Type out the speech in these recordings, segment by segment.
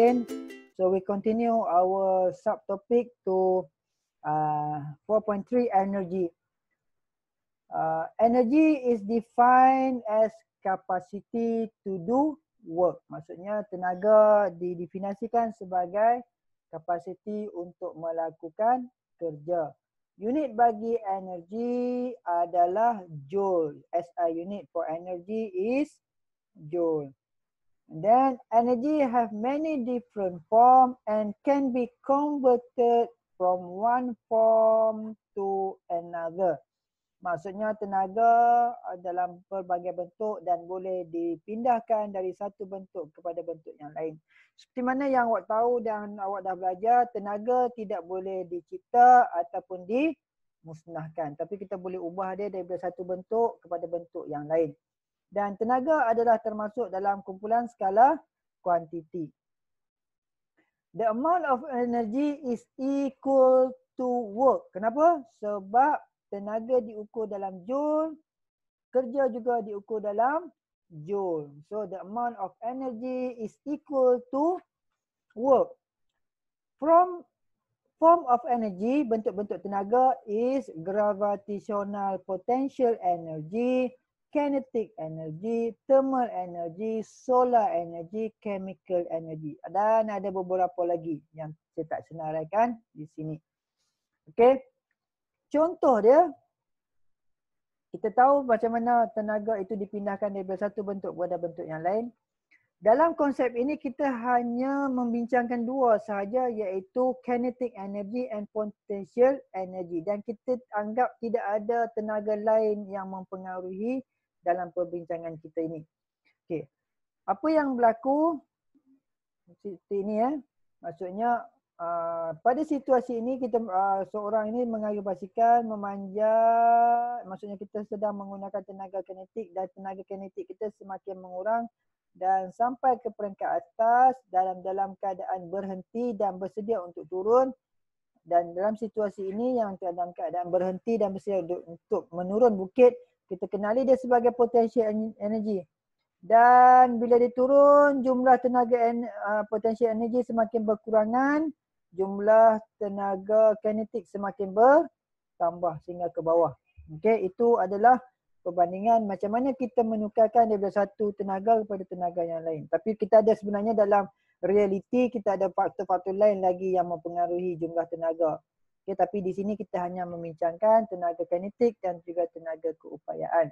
again. So we continue our subtopic to 4.3 energy. Energy is defined as capacity to do work. Maksudnya tenaga didefinisikan sebagai kapasiti untuk melakukan kerja. Unit bagi energi adalah joule. SI unit for energy is joule. And then energy have many different form and can be converted from one form to another. Maksudnya tenaga dalam pelbagai bentuk dan boleh dipindahkan dari satu bentuk kepada bentuk yang lain. Seperti mana yang awak tahu dan awak dah belajar, tenaga tidak boleh dicipta ataupun dimusnahkan. Tapi kita boleh ubah dia daripada satu bentuk kepada bentuk yang lain. Dan tenaga adalah termasuk dalam kumpulan skala kuantiti. The amount of energy is equal to work. Kenapa? Sebab tenaga diukur dalam joule, kerja juga diukur dalam joule. So the amount of energy is equal to work. From form of energy, bentuk-bentuk tenaga is gravitational potential energy, kinetic energy, thermal energy, solar energy, chemical energy. Dan ada beberapa lagi yang saya tak senaraikan di sini. Okey. Contoh dia, kita tahu macam mana tenaga itu dipindahkan daripada satu bentuk kepada bentuk yang lain. Dalam konsep ini kita hanya membincangkan dua sahaja, iaitu kinetic energy and potential energy. Dan kita anggap tidak ada tenaga lain yang mempengaruhi dalam perbincangan kita ini. Okey. Apa yang berlaku seperti ini ya. Maksudnya pada situasi ini kita seorang ini mengalokasikan memanjat, maksudnya kita sedang menggunakan tenaga kinetik dan tenaga kinetik kita semakin mengurang dan sampai ke peringkat atas dalam keadaan berhenti dan bersedia untuk turun. Dan dalam situasi ini yang dalam keadaan berhenti dan bersedia untuk menurun bukit, kita kenali dia sebagai potential energy. Dan bila dia turun, jumlah tenaga potential energy semakin berkurangan, jumlah tenaga kinetik semakin bertambah sehingga ke bawah. Okey, itu adalah perbandingan macam mana kita menukarkan daripada satu tenaga kepada tenaga yang lain. Tapi kita ada sebenarnya dalam realiti kita ada faktor-faktor lain lagi yang mempengaruhi jumlah tenaga. Okey, tapi di sini kita hanya membincangkan tenaga kinetik dan juga tenaga keupayaan.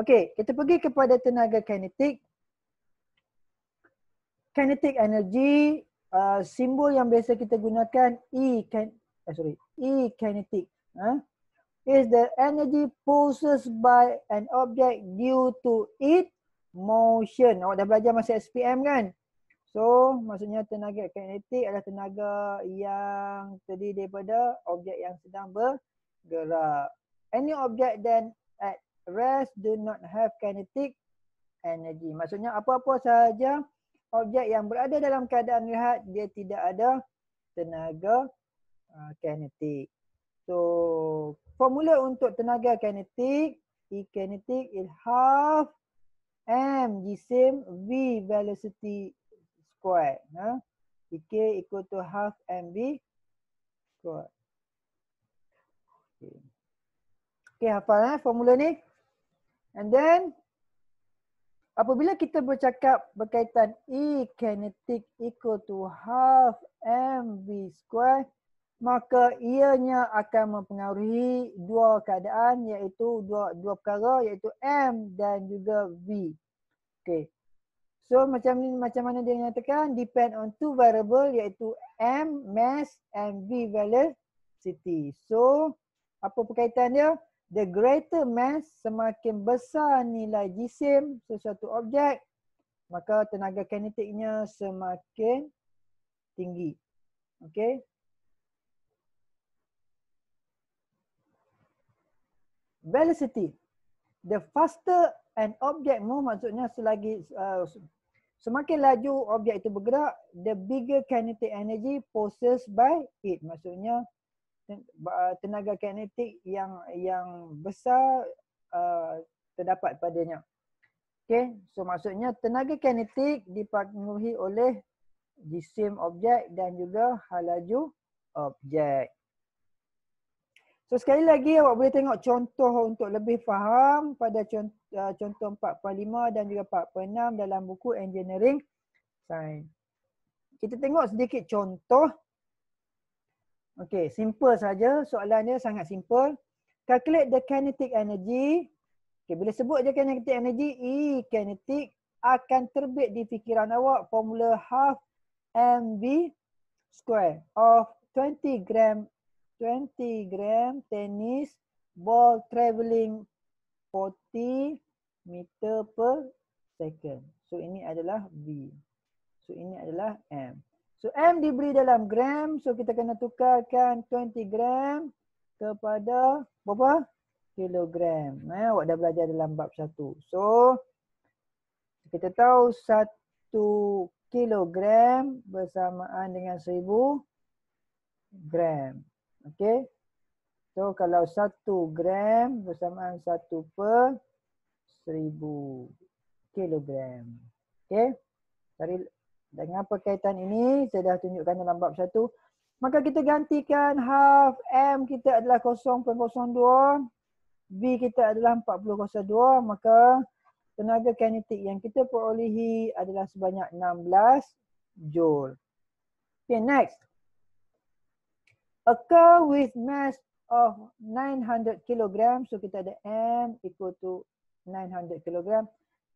Okey, kita pergi kepada tenaga kinetik. Kinetic energy, simbol yang biasa kita gunakan E kinetic is the energy possessed by an object due to its motion. Awak dah belajar masa SPM kan? So maksudnya tenaga kinetik adalah tenaga yang terdiri daripada objek yang sedang bergerak. Any object then at rest do not have kinetic energy. Maksudnya apa-apa sahaja objek yang berada dalam keadaan rehat, dia tidak ada tenaga kinetik. So, formula untuk tenaga kinetik, E kinetic is half m jisim v velocity square. K equal to half mv square. Okay, hafal formula ni. And then apabila kita bercakap berkaitan E kinetic equal to half mv square, maka ianya akan mempengaruhi dua keadaan, iaitu dua perkara, iaitu M dan juga V. Okay. So macam mana dia nyatakan? Depend on two variable, iaitu M mass and V velocity. So apa berkaitan dia? The greater mass, semakin besar nilai jisim sesuatu objek, maka tenaga kinetiknya semakin tinggi. Okay. Velocity. The faster an object move, maksudnya semakin laju objek itu bergerak, the bigger kinetic energy possessed by it. Maksudnya tenaga kinetik yang besar terdapat padanya. Okay, so maksudnya tenaga kinetik dipengaruhi oleh jisim objek dan juga halaju objek. So sekali lagi awak boleh tengok contoh untuk lebih faham pada contoh 4.5 dan juga 4.6 dalam buku Engineering Science. Kita tengok sedikit contoh. Okey, simple saja. Soalan dia sangat simple. Calculate the kinetic energy. Okey, bila sebut je kinetic energy, E kinetic akan terbit di fikiran awak formula half mv square of 20 gram tennis ball travelling 40 meter per second. So ini adalah V. So ini adalah M. So M diberi dalam gram. So kita kena tukarkan 20 gram kepada berapa? Kilogram. Awak dah belajar dalam bab 1. So kita tahu 1 kilogram bersamaan dengan 1000 gram. Okey. So kalau 1 gram bersamaan 1 per 1000 kilogram. Okey. Dengan perkaitan ini saya dah tunjukkan dalam bab 1. Maka kita gantikan half M kita adalah 0.02. V kita adalah 40.02. Maka tenaga kinetik yang kita perolehi adalah sebanyak 16 joule. Okay, next. A car with mass of 900 kg. So kita ada M equal to 900 kg.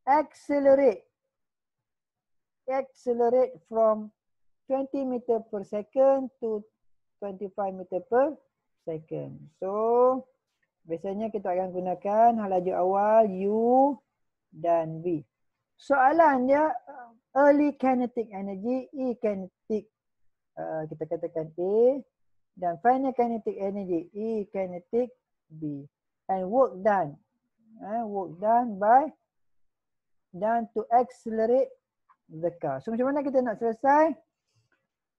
Accelerate from 20 meter per second to 25 meter per second. So biasanya kita akan gunakan halaju awal U dan V. Soalan dia early kinetic energy, E kinetic kita katakan A, dan final kinetic energy E kinetic B, and work done to accelerate the car. So macam mana kita nak selesai?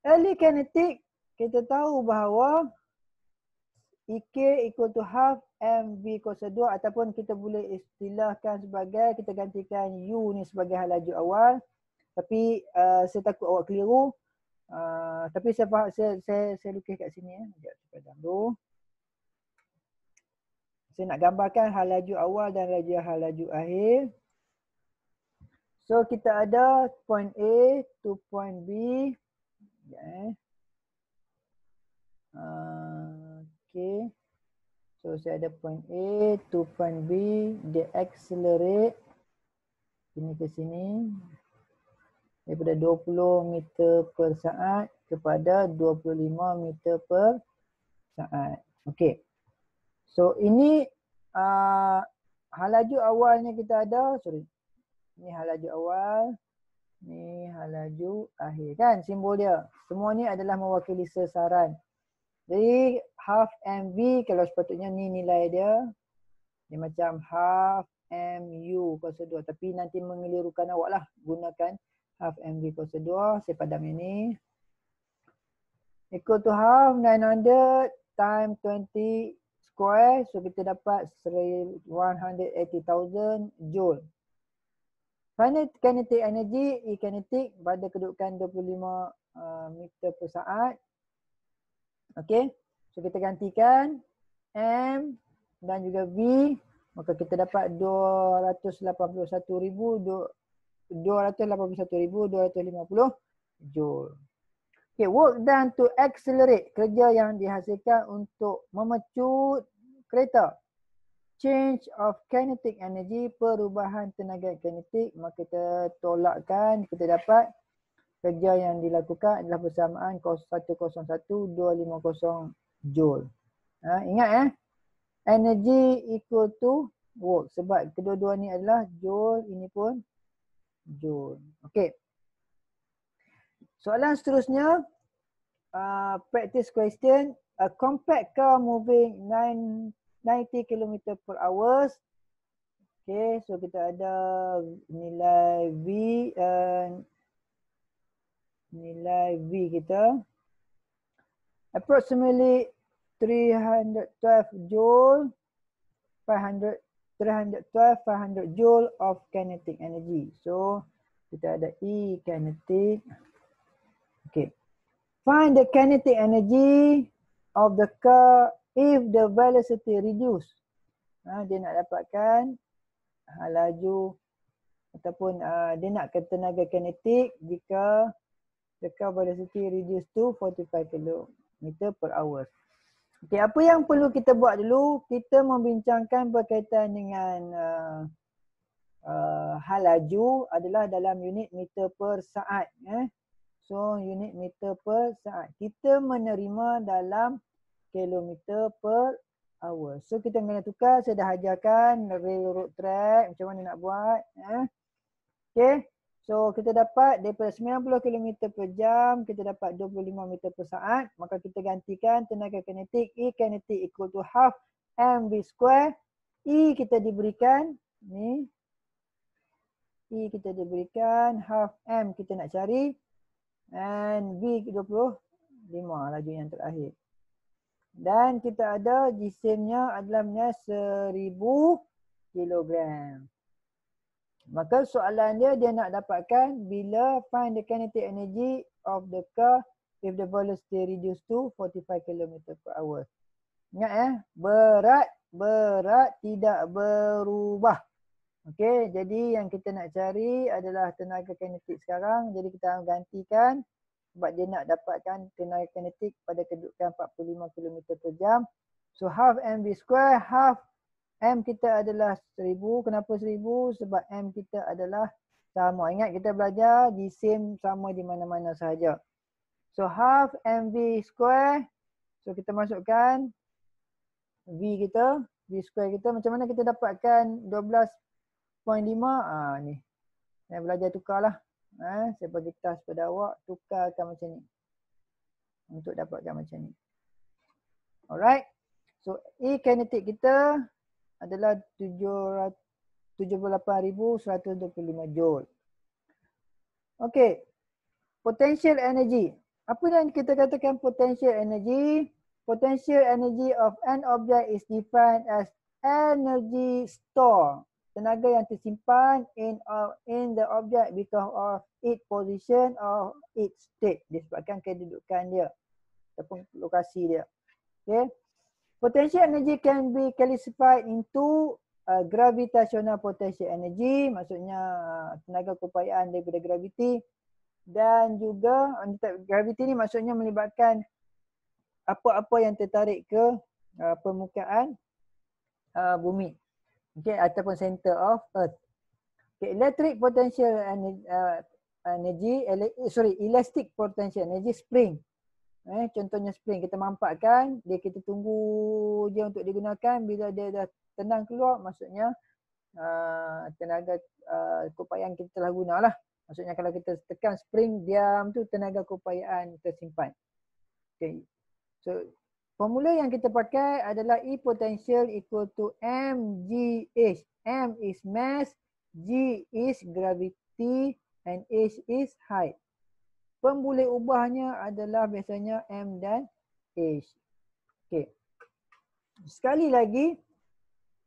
Early kinetic kita tahu bahawa EK equal to half mv kuasa 2 ataupun kita boleh istilahkan sebagai, kita gantikan U ni sebagai halaju awal. Tapi saya takut awak keliru. Tapi saya lukis kat sini ya. Sekejap saya padam dulu. Saya nak gambarkan halaju awal dan halaju akhir. So kita ada point A to point B. Okay. So saya ada point A to point B. Dia accelerate sini ke sini daripada 20 meter per saat kepada 25 meter per saat. Okay. So ini halaju awalnya kita ada. Sorry. Ini halaju awal. Ni halaju akhir kan simbol dia. Semua ni adalah mewakili sasaran. Jadi half mv kalau sepatutnya ni nilai dia. Dia macam half mu kuasa 2. Tapi nanti mengelirukan awak lah. Gunakan half mv kuasa 2. Saya padam ini. Equal to half 900 times 20 square. So kita dapat 180,000 joule. Final kinetic energy, E kinetic pada kedudukan 25 meter per saat. Okey. So kita gantikan M dan juga V. Maka kita dapat 281,250 joule. Okay, work done to accelerate. Kerja yang dihasilkan untuk memecut kereta. Change of kinetic energy, perubahan tenaga kinetik. Maka kita tolakkan, kita dapat kerja yang dilakukan adalah bersamaan 101,250 joule. Ingat energy equal to work. Sebab kedua-dua ni adalah joule, ini pun joule. Okay. Soalan seterusnya, practice question. A compact car moving 90 km per hour. Okay, so kita ada nilai V kita. Approximately 312 joule, 500 joule of kinetic energy. So kita ada E kinetic Okay. Find the kinetic energy of the car if the velocity reduce. Dia nak dapatkan laju ataupun dia nak tenaga kinetik jika the car velocity reduce to 45 km per hour. Okay, apa yang perlu kita buat dulu? Kita membincangkan berkaitan dengan hal laju adalah dalam unit meter per saat. So unit meter per saat. Kita menerima dalam kilometer per hour. So kita kena tukar. Saya dah ajarkan railroad track macam mana nak buat. Okay. So kita dapat daripada 90 km per jam, kita dapat 25 meter per saat. Maka kita gantikan tenaga kinetik. E kinetik equal to half mv square. E kita diberikan ni. E kita diberikan half m kita nak cari. And V 25 laju yang terakhir. Dan kita ada jisimnya adalah 1000 kilogram. Maka soalan dia nak dapatkan bila find the kinetic energy of the car if the velocity reduced to 45 km per hour. Ingat berat tidak berubah. Okey, jadi yang kita nak cari adalah tenaga kinetik sekarang. Jadi kita gantikan sebab dia nak dapatkan tenaga kinetik pada kedudukan 45 km per jam. So half mv square, half m kita adalah 1000. Kenapa 1000? Sebab m kita adalah sama. Ingat kita belajar jisim sama di mana-mana sahaja. So half mv square. So kita masukkan v kita, v square kita. Macam mana kita dapatkan 12.5? Ni. Saya belajar tukarlah. Saya bagi task pada awak, tukarkan macam ni. Untuk dapatkan macam ni. Alright. So E kinetik kita adalah 78,125 joule. Okey. Potential energy. Apa yang kita katakan potential energy? Potential energy of an object is defined as energy store. Tenaga yang tersimpan in the object because of its position or its state. Disebabkan kedudukan dia ataupun lokasi dia. Okay. Potential energy can be classified into gravitational potential energy, maksudnya tenaga keupayaan daripada graviti, dan juga graviti ni maksudnya melibatkan apa-apa yang tertarik ke permukaan bumi. Okay, ataupun center of earth. Okay, electric potential energy, elastic potential energy, spring. Contohnya spring, kita mampakkan, dia kita tunggu je untuk digunakan. Bila dia dah tenang keluar, maksudnya tenaga keupayaan kita telah guna lah. Maksudnya kalau kita tekan spring, diam tu tenaga keupayaan tersimpan. Okay. So formula yang kita pakai adalah E potential equal to mgh. M is mass, G is gravity, and H is height. Pembulih ubahnya adalah biasanya M dan H. Okey. Sekali lagi,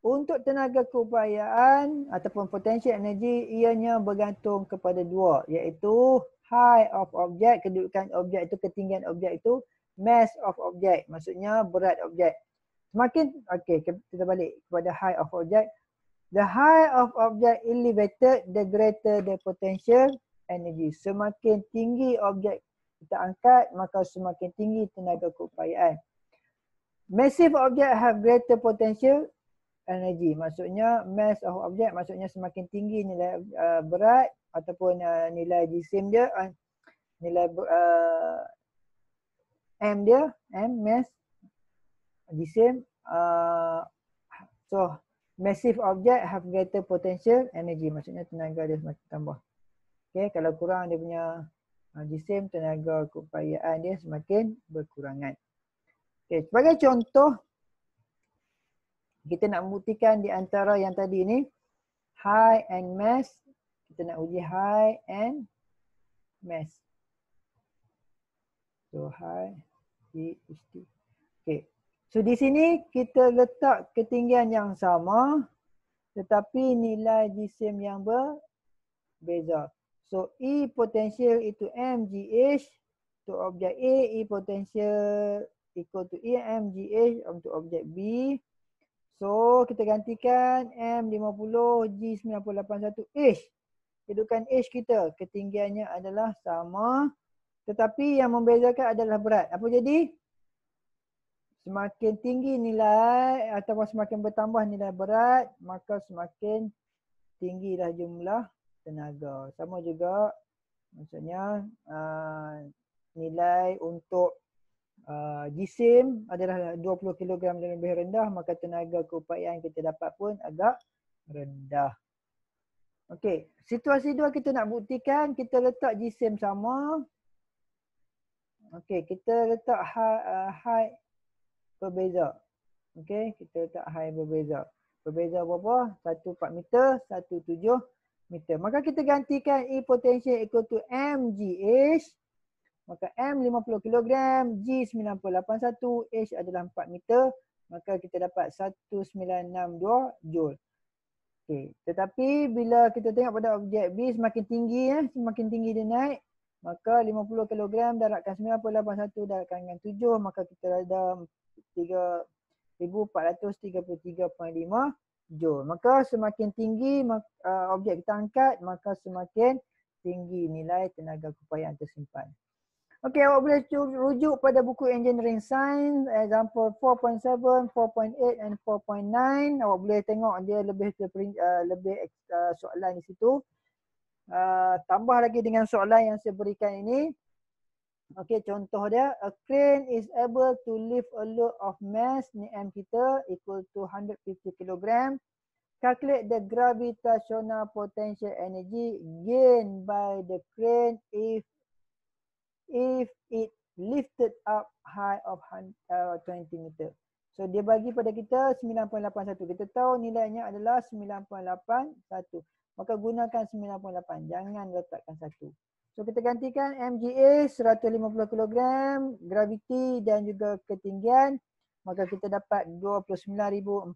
untuk tenaga keupayaan ataupun potential energy, ianya bergantung kepada dua, iaitu height of object, kedudukan objek itu, ketinggian objek itu, mass of object, maksudnya berat objek. Semakin, okey, kita balik kepada height of object. The height of object elevated, the greater the potential energy. Semakin tinggi objek kita angkat, maka semakin tinggi tenaga keupayaan. Massive object have greater potential energy. Maksudnya mass of object, maksudnya semakin tinggi nilai berat ataupun nilai jisim dia, nilai M dia, M mass jisim. So massive object have greater potential energy, maksudnya tenaga dia semakin tambah. Okay, kalau kurang dia punya jisim, tenaga keupayaan dia semakin berkurangan. Okay, sebagai contoh, kita nak membuktikan di antara yang tadi ni, height and mass. Kita nak uji height and mass. So height, okay. So di sini kita letak ketinggian yang sama, tetapi nilai jisim yang berbeza. So E potential itu mgh, untuk objek A, E potential equal to E mgh untuk objek B. So kita gantikan M50 G981 H. Kedudukan H kita, ketinggiannya adalah sama. Tetapi yang membezakan adalah berat. Apa jadi? Semakin tinggi nilai ataupun semakin bertambah nilai berat, maka semakin tinggilah jumlah tenaga. Sama juga maksudnya nilai untuk jisim adalah 20 kg dan lebih rendah, maka tenaga keupayaan kita dapat pun agak rendah. Okey, situasi dua kita nak buktikan, kita letak jisim sama. Okey, kita letak height berbeza. Okey, kita letak height berbeza. Berbeza berapa? 1 4 meter, 1 7 meter. Maka kita gantikan E potential equal to mgh. Maka M 50 kg, G 981, H adalah 4 meter. Maka kita dapat 1962 joule. Okey, tetapi bila kita tengok pada objek B semakin tinggi semakin tinggi dia naik. Maka 50 kg darabkan 981 darabkan dengan 7, maka kita ada 3433.5 joule. Maka semakin tinggi objek kita angkat, maka semakin tinggi nilai tenaga keupayaan tersimpan. Okey, awak boleh rujuk pada buku Engineering Science, example 4.7, 4.8 and 4.9. Awak boleh tengok dia lebih soalan di situ. Tambah lagi dengan soalan yang saya berikan ini. Okey, contoh dia, a crane is able to lift a load of mass ni M kita equal to 150 kg. Calculate the gravitational potential energy gained by the crane if it lifted up high of 20 meter. So dia bagi pada kita 9.81. Kita tahu nilainya adalah 9.81. Maka gunakan 98. Jangan letakkan 1. So kita gantikan MGA 150 kg, graviti dan juga ketinggian. Maka kita dapat 29,400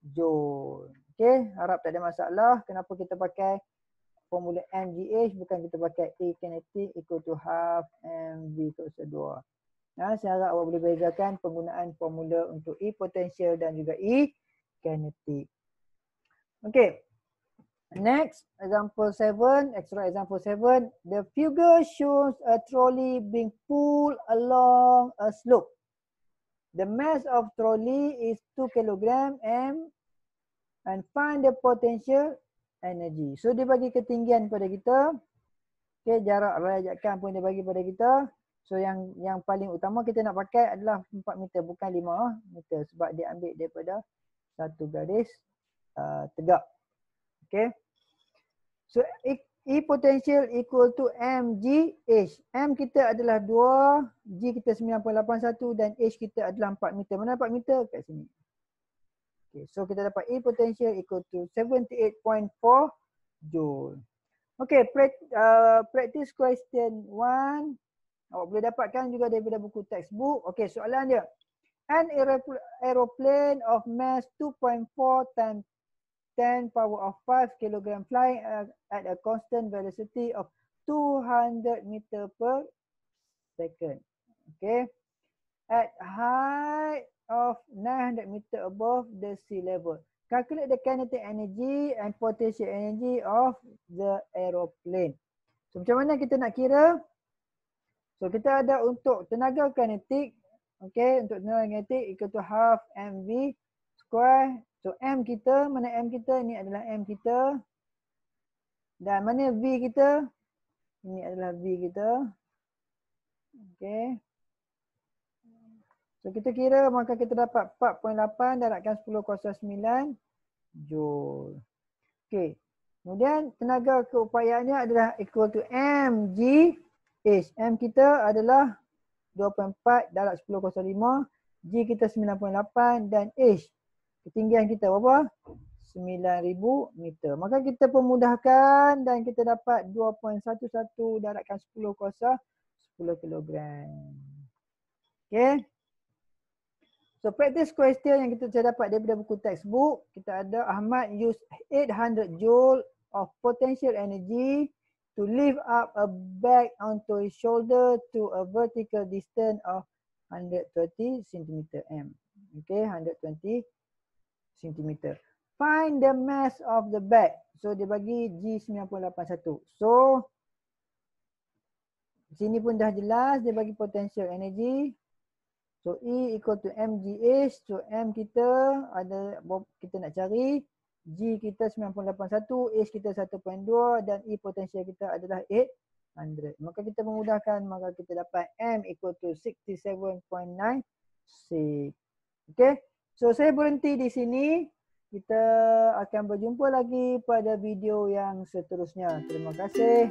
joule. Okey, harap tak ada masalah. Kenapa kita pakai formula mgh bukan kita pakai E kinetic equal to half mv kuasa 2. Saya harap awak boleh bezakan penggunaan formula untuk E potential dan juga E kinetic. Okay. Next, example 7, extra example 7. The figure shows a trolley being pulled along a slope. The mass of trolley is 2 kg m and find the potential energy. So dia bagi ketinggian pada kita. Okay, jarak rajakan pun dia bagi pada kita. So yang paling utama kita nak pakai adalah 4 meter bukan 5 meter sebab dia ambil daripada satu garis tegak. Okay. So E potential equal to mgh. M kita adalah 2, G kita 9.81 dan H kita adalah 4 meter. Mana 4 meter? Kat sini. Okay, so kita dapat E potential equal to 78.4 joule. Okay, practice question 1. Awak boleh dapatkan juga daripada buku textbook. Okay, soalan dia. An aeroplane of mass 2.4 times 10 power of 5 kg flying at a constant velocity of 200 meter per second. Okay. At height of 900 meter above the sea level. Calculate the kinetic energy and potential energy of the aeroplane. So macam mana kita nak kira? So kita ada untuk tenaga kinetik. Okay, untuk tenaga kinetik equal to half mv square. So M kita, mana M kita? Ini adalah M kita. Dan mana V kita? Ini adalah V kita. Okay. So kita kira maka kita dapat 4.8 darabkan 10 kuasa 9 joule. Okay. Kemudian tenaga keupayaannya adalah equal to mgh. M kita adalah 2.4 darab 10 kuasa 5. G kita 9.8 dan H. Ketinggian kita berapa? 9,000 meter. Maka kita permudahkan dan kita dapat 2.11 darabkan 10 kuasa 10 kilogram. Okay. So practice question yang saya dapat daripada buku textbook. Kita ada Ahmad use 800 joule of potential energy to lift up a bag onto his shoulder to a vertical distance of 120 centimeter M. Okay, 120 centimeter. Find the mass of the bag. So dia bagi G981. So sini pun dah jelas dia bagi potential energy. So E equal to mgh. So M kita ada, kita nak cari. G kita 981, H kita 1.2 dan E potential kita adalah 800. Maka kita memudahkan, maka kita dapat M equal to 67.96. Okay. So saya berhenti di sini. Kita akan berjumpa lagi pada video yang seterusnya. Terima kasih.